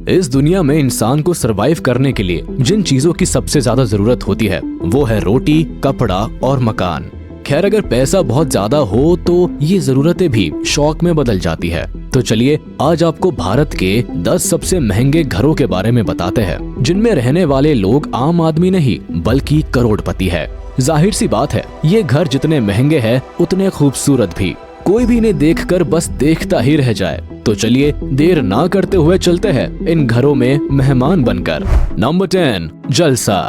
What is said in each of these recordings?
इस दुनिया में इंसान को सरवाइव करने के लिए जिन चीजों की सबसे ज्यादा जरूरत होती है वो है रोटी, कपड़ा और मकान। खैर, अगर पैसा बहुत ज्यादा हो तो ये जरूरतें भी शौक में बदल जाती है। तो चलिए आज आपको भारत के 10 सबसे महंगे घरों के बारे में बताते हैं जिनमें रहने वाले लोग आम आदमी नहीं बल्कि करोड़पति है। जाहिर सी बात है, ये घर जितने महंगे हैं उतने खूबसूरत भी। कोई भी इन्हें देखकर बस देखता ही रह जाए। तो चलिए देर ना करते हुए चलते हैं इन घरों में मेहमान बनकर। नंबर 10, जलसा।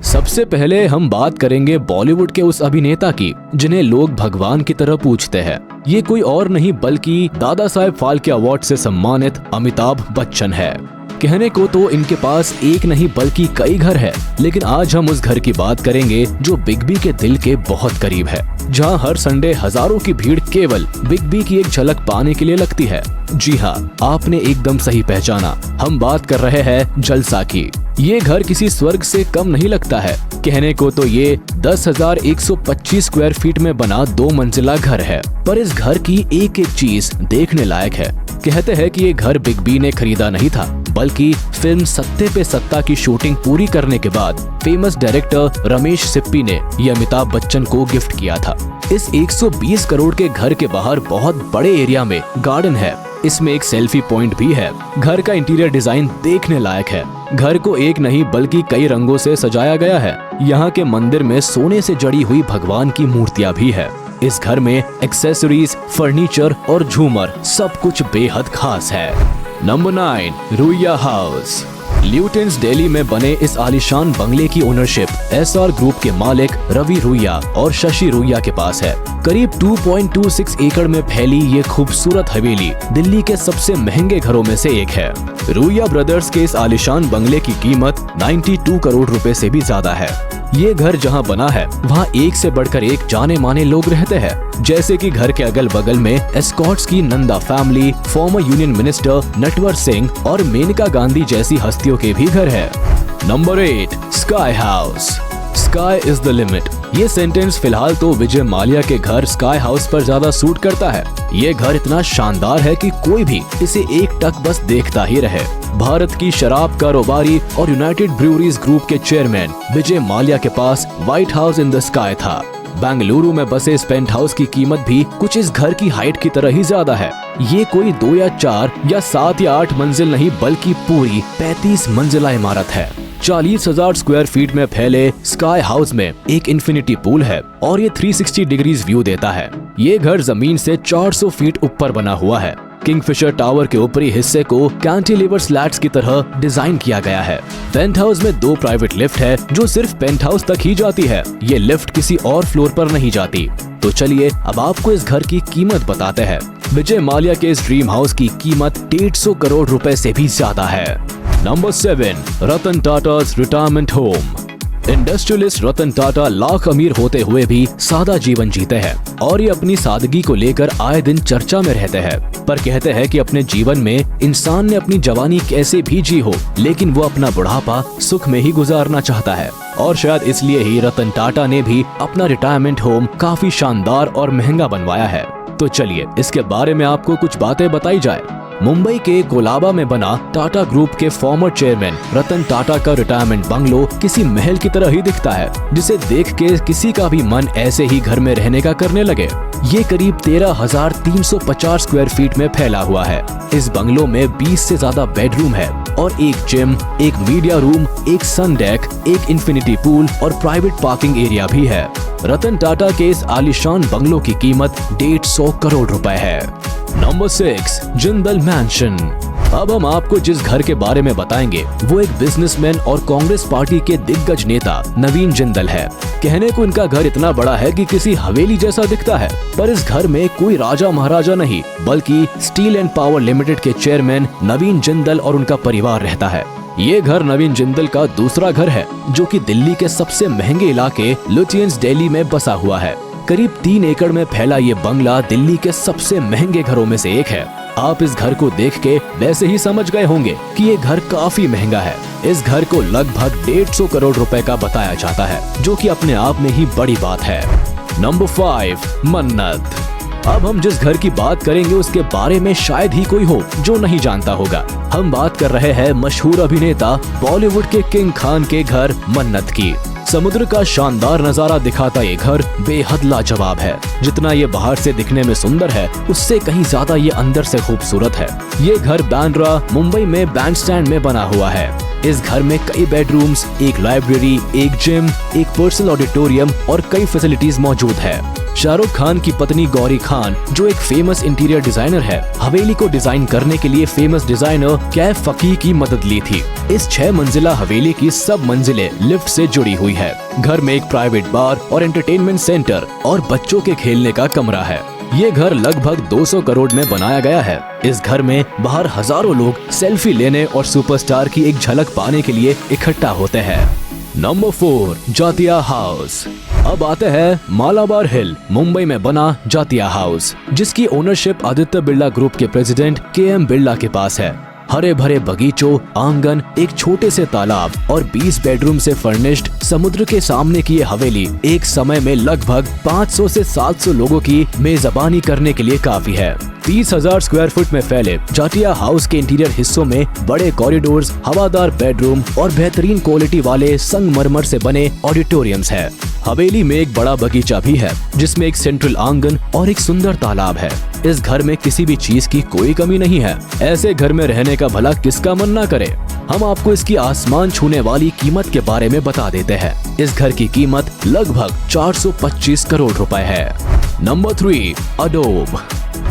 सबसे पहले हम बात करेंगे बॉलीवुड के उस अभिनेता की जिन्हें लोग भगवान की तरह पूजते हैं। ये कोई और नहीं बल्कि दादा साहेब फाल्के अवार्ड से सम्मानित अमिताभ बच्चन है। कहने को तो इनके पास एक नहीं बल्कि कई घर है, लेकिन आज हम उस घर की बात करेंगे जो बिग बी के दिल के बहुत करीब है, जहां हर संडे हजारों की भीड़ केवल बिग बी की एक झलक पाने के लिए लगती है। जी हाँ, आपने एकदम सही पहचाना, हम बात कर रहे हैं जलसा की। ये घर किसी स्वर्ग से कम नहीं लगता है। कहने को तो ये 10,125 स्क्वायर फीट में बना 2 मंजिला घर है, पर इस घर की एक एक चीज देखने लायक है। कहते हैं कि ये घर बिग बी ने खरीदा नहीं था, बल्कि फिल्म सत्ते पे सत्ता की शूटिंग पूरी करने के बाद फेमस डायरेक्टर रमेश सिप्पी ने ये अमिताभ बच्चन को गिफ्ट किया था। इस 120 करोड़ के घर के बाहर बहुत बड़े एरिया में गार्डन है। इसमें एक सेल्फी पॉइंट भी है। घर का इंटीरियर डिजाइन देखने लायक है। घर को एक नहीं बल्कि कई रंगों से सजाया गया है। यहाँ के मंदिर में सोने से जड़ी हुई भगवान की मूर्तियाँ भी है। इस घर में एक्सेसरीज, फर्नीचर और झूमर सब कुछ बेहद खास है। Number 9, Ruia house. Lutyens Delhi में बने इस आलीशान बंगले की ओनरशिप एसआर ग्रुप के मालिक रवि रुइया और शशि रुइया के पास है। करीब 2.26 एकड़ में फैली ये खूबसूरत हवेली दिल्ली के सबसे महंगे घरों में से एक है। रुइया ब्रदर्स के इस आलीशान बंगले की कीमत 92 करोड़ रुपए से भी ज्यादा है। ये घर जहाँ बना है वहाँ एक से बढ़कर एक जाने माने लोग रहते हैं, जैसे कि घर के अगल बगल में एस्कॉट्स की Nanda family, former union minister Natwar Singh और मेनका गांधी जैसी हस्तियों के भी घर है। Number 8, sky house. Sky is the limit. ये सेंटेंस फिलहाल तो विजय माल्या के घर स्काई हाउस पर ज्यादा सूट करता है। ये घर इतना शानदार है कि कोई भी इसे एक टक बस देखता ही रहे। भारत की शराब कारोबारी और यूनाइटेड ब्रूअरीज ग्रुप के चेयरमैन विजय माल्या के पास White House in the sky था। बेंगलुरु में बसे इस पेंट हाउस की कीमत भी कुछ इस घर की हाइट की तरह ही ज्यादा है। ये कोई 2 या 4 या 7 या 8 मंजिल नहीं बल्कि पूरी 35 मंजिला इमारत है। 40,000 स्क्वायर फीट में फैले स्काई हाउस में एक इन्फिनिटी पूल है और ये 360 डिग्रीज व्यू देता है। ये घर जमीन से 400 फीट ऊपर बना हुआ है। किंगफिशर टावर के ऊपरी हिस्से को कैंटिलीवर स्लैट्स की तरह डिजाइन किया गया है। पेंट हाउस में 2 प्राइवेट लिफ्ट है जो सिर्फ पेंट हाउस तक ही जाती है। ये लिफ्ट किसी और फ्लोर पर नहीं जाती। तो चलिए अब आपको इस घर की कीमत बताते हैं। विजय माल्या के इस ड्रीम हाउस की कीमत 150 करोड़ रुपए से भी ज्यादा है। नंबर 7, रतन टाटा's retirement home. Industrialist Ratan Tata lakh अमीर होते हुए भी सादा जीवन जीते हैं और ये अपनी सादगी को लेकर आए दिन चर्चा में रहते हैं। पर कहते हैं कि अपने जीवन में इंसान ने अपनी जवानी कैसे भी जी हो, लेकिन वो अपना बुढ़ापा सुख में ही गुजारना चाहता है। और शायद इसलिए ही रतन टाटा ने भी अपना रिटायरमेंट होम काफी शानदार और महंगा बनवाया है। तो चलिए इसके बारे में आपको कुछ बातें बताई जाए। मुंबई के कोलाबा में बना टाटा ग्रुप के फॉर्मर चेयरमैन रतन टाटा का रिटायरमेंट बंगलो किसी महल की तरह ही दिखता है, जिसे देख के किसी का भी मन ऐसे ही घर में रहने का करने लगे। ये करीब 13,350 स्क्वायर फीट में फैला हुआ है। इस बंगलो में 20 से ज्यादा बेडरूम है और एक जिम, एक मीडिया रूम, एक सन डेक, एक इन्फिनिटी पूल और प्राइवेट पार्किंग एरिया भी है। रतन टाटा के इस आलीशान बंगलो की कीमत 150 करोड़ रुपए है। Number 6, Jindal mention. अब हम आपको जिस घर के बारे में बताएंगे वो एक बिजनेसमैन और कांग्रेस पार्टी के दिग्गज नेता नवीन जिंदल है। कहने को इनका घर इतना बड़ा है कि किसी हवेली जैसा दिखता है, पर इस घर में कोई राजा महाराजा नहीं बल्कि स्टील एंड पावर लिमिटेड के चेयरमैन नवीन जिंदल और उनका परिवार रहता है। ये घर नवीन जिंदल का दूसरा घर है जो कि दिल्ली के सबसे महंगे इलाके ल्यूटेंस दिल्ली में बसा हुआ है। करीब 3 एकड़ में फैला ये बंगला दिल्ली के सबसे महंगे घरों में से एक है। आप इस घर को देख के वैसे ही समझ गए होंगे कि ये घर काफी महंगा है। इस घर को लगभग 150 करोड़ रुपए का बताया जाता है, जो कि अपने आप में ही बड़ी बात है। नंबर 5, मन्नत। अब हम जिस घर की बात करेंगे उसके बारे में शायद ही कोई हो जो नहीं जानता होगा। हम बात कर रहे हैं मशहूर अभिनेता बॉलीवुड के किंग खान के घर मन्नत की। समुद्र का शानदार नजारा दिखाता ये घर बेहद लाजवाब है। जितना ये बाहर से दिखने में सुंदर है उससे कहीं ज्यादा ये अंदर से खूबसूरत है। ये घर बांद्रा मुंबई में बैंड स्टैंड में बना हुआ है। इस घर में कई बेडरूम्स, एक लाइब्रेरी, एक जिम, एक पर्सनल ऑडिटोरियम और कई फैसिलिटीज मौजूद है। शाहरुख खान की पत्नी गौरी खान जो एक फेमस इंटीरियर डिजाइनर है, हवेली को डिजाइन करने के लिए फेमस डिजाइनर कैफ फकीह की मदद ली थी। इस 6 मंजिला हवेली की सब मंजिलें लिफ्ट से जुड़ी हुई है। घर में एक प्राइवेट बार और एंटरटेनमेंट सेंटर और बच्चों के खेलने का कमरा है। ये घर लगभग 200 करोड़ में बनाया गया है। इस घर में बाहर हजारों लोग सेल्फी लेने और सुपरस्टार की एक झलक पाने के लिए इकट्ठा होते हैं। नंबर 4, जातिया हाउस। अब आते हैं मालाबार हिल मुंबई में बना जातिया हाउस, जिसकी ओनरशिप आदित्य बिरला ग्रुप के प्रेसिडेंट KM बिरला के पास है। हरे भरे बगीचों, आंगन, एक छोटे से तालाब और 20 बेडरूम से फर्निश्ड समुद्र के सामने की ये हवेली एक समय में लगभग 500 से 700 लोगों की मेजबानी करने के लिए काफी है। 30,000 स्क्वायर फुट में फैले जाटिया हाउस के इंटीरियर हिस्सों में बड़े कॉरिडोर्स, हवादार बेडरूम और बेहतरीन क्वालिटी वाले संगमरमर से बने ऑडिटोरियम्स है। हवेली में एक बड़ा बगीचा भी है जिसमें एक सेंट्रल आंगन और एक सुंदर तालाब है। इस घर में किसी भी चीज की कोई कमी नहीं है। ऐसे घर में रहने का भला किसका मन ना करे। हम आपको इसकी आसमान छूने वाली कीमत के बारे में बता देते हैं। इस घर की कीमत लगभग 425 करोड़ रुपए है। Number 3, Adobe.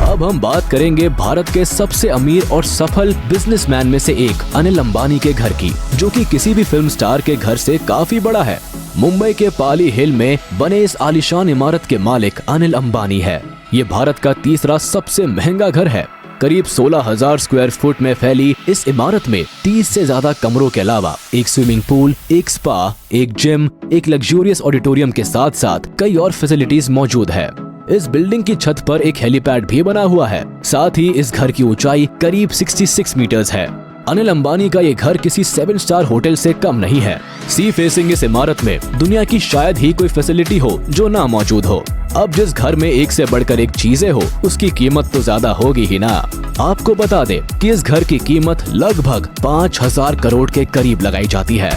अब हम बात करेंगे भारत के सबसे अमीर और सफल बिजनेसमैन में से एक अनिल अंबानी के घर की, जो कि किसी भी फिल्म स्टार के घर से काफी बड़ा है। मुंबई के पाली हिल में बने इस आलीशान इमारत के मालिक अनिल अंबानी है। ये भारत का तीसरा सबसे महंगा घर है। करीब 16,000 स्क्वायर फुट में फैली इस इमारत में 30 से ज्यादा कमरों के अलावा एक स्विमिंग पूल, एक स्पा, एक जिम, एक लग्जूरियस ऑडिटोरियम के साथ साथ कई और फैसिलिटीज मौजूद है। इस बिल्डिंग की छत पर एक हेलीपैड भी बना हुआ है। साथ ही इस घर की ऊंचाई करीब 66 मीटर्स है। अनिल अंबानी का ये घर किसी 7 स्टार होटल से कम नहीं है। सी फेसिंग इस इमारत में दुनिया की शायद ही कोई फैसिलिटी हो जो ना मौजूद हो। अब जिस घर में एक से बढ़कर एक चीजें हो उसकी कीमत तो ज्यादा होगी ही ना। आपको बता दे कि इस घर की कीमत लगभग 5,000 करोड़ के करीब लगाई जाती है।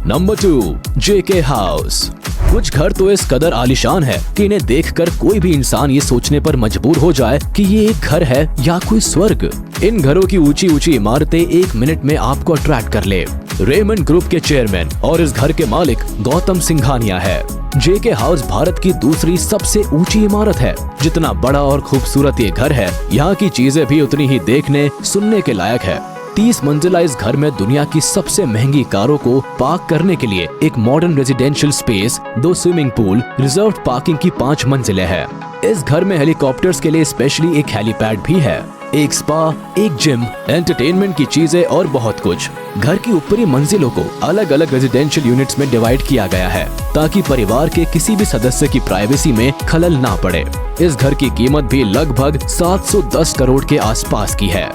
Number 2, JK house. कुछ घर तो इस कदर आलीशान है कि इन्हें देखकर कोई भी इंसान ये सोचने पर मजबूर हो जाए कि ये एक घर है या कोई स्वर्ग। इन घरों की ऊंची ऊंची इमारतें 1 मिनट में आपको अट्रैक्ट कर ले। रेमंड ग्रुप के चेयरमैन और इस घर के मालिक गौतम सिंघानिया है। JK हाउस भारत की दूसरी सबसे ऊंची इमारत है। जितना बड़ा और खूबसूरत ये घर है, यहाँ की चीजें भी उतनी ही देखने सुनने के लायक है। 30 मंजिला इस घर में दुनिया की सबसे महंगी कारों को पार्क करने के लिए एक modern residential space, 2 swimming pool, reserve parking की 5 मंजिलें हैं। इस घर में हेलीकॉप्टर्स के लिए स्पेशली एक हेलीपैड भी है, एक स्पा, एक जिम, एंटरटेनमेंट की चीजें और बहुत कुछ। घर की ऊपरी मंजिलों को अलग अलग रेजिडेंशियल यूनिट्स में डिवाइड किया गया है ताकि परिवार के किसी भी सदस्य की प्राइवेसी में खलल ना पड़े। इस घर की कीमत भी लगभग 710 करोड़ के आसपास की है।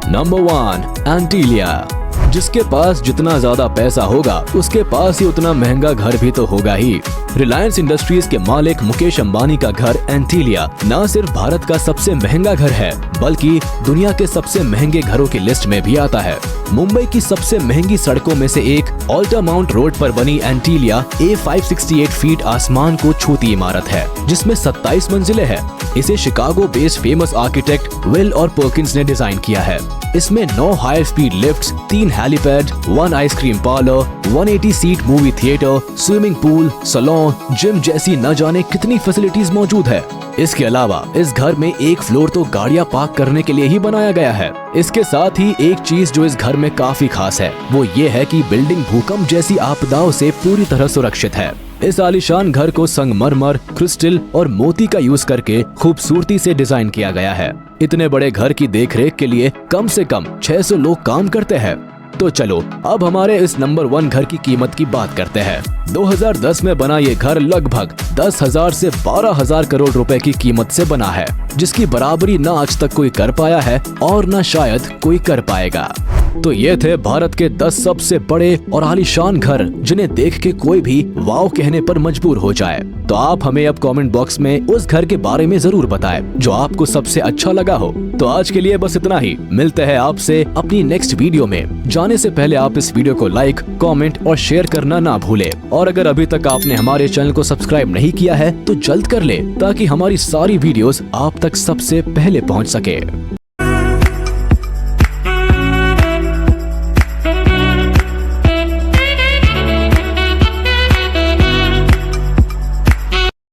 नंबर 1, एंटीलिया। जिसके पास जितना ज्यादा पैसा होगा उसके पास ही उतना महंगा घर भी तो होगा ही। रिलायंस इंडस्ट्रीज के मालिक मुकेश अंबानी का घर एंटीलिया न सिर्फ भारत का सबसे महंगा घर है बल्कि दुनिया के सबसे महंगे घरों की लिस्ट में भी आता है। मुंबई की सबसे महंगी सड़कों में से एक अल्टामाउंट रोड पर बनी एंटीलिया 568 फीट आसमान को छूती इमारत है जिसमें 27 मंजिलें हैं। इसे Chicago based famous architect Will और पर्किंस ने डिजाइन किया है। इसमें 9 high speed lifts, 3 helipad, 1 ice cream parlour, 180 seat movie theatre, swimming pool, salon, gym जैसी न जाने कितनी फैसिलिटीज मौजूद है। इसके अलावा इस घर में एक फ्लोर तो गाड़ियां पार्क करने के लिए ही बनाया गया है। इसके साथ ही एक चीज जो इस घर में काफी खास है वो ये है कि बिल्डिंग भूकंप जैसी आपदाओं से पूरी तरह सुरक्षित है। इस आलीशान घर को संगमरमर, क्रिस्टल और मोती का यूज करके खूबसूरती से डिजाइन किया गया है। इतने बड़े घर की देखरेख के लिए कम से कम 600 लोग काम करते हैं। तो चलो अब हमारे इस नंबर 1 घर की कीमत की बात करते हैं। 2010 में बना ये घर लगभग 10,000 से 12,000 करोड़ रुपए की कीमत से बना है, जिसकी बराबरी न आज तक कोई कर पाया है और न शायद कोई कर पाएगा। तो ये थे भारत के 10 सबसे बड़े और आलीशान घर जिन्हें देख के कोई भी वाव कहने पर मजबूर हो जाए। तो आप हमें अब कमेंट बॉक्स में उस घर के बारे में जरूर बताएं जो आपको सबसे अच्छा लगा हो। तो आज के लिए बस इतना ही, मिलते हैं आपसे अपनी नेक्स्ट वीडियो में। जाने से पहले आप इस वीडियो को लाइक, कमेंट और शेयर करना ना भूलें। और अगर अभी तक आपने हमारे चैनल को सब्सक्राइब नहीं किया है तो जल्द कर ले ताकि हमारी सारी वीडियोस आप तक सबसे पहले पहुंच सके।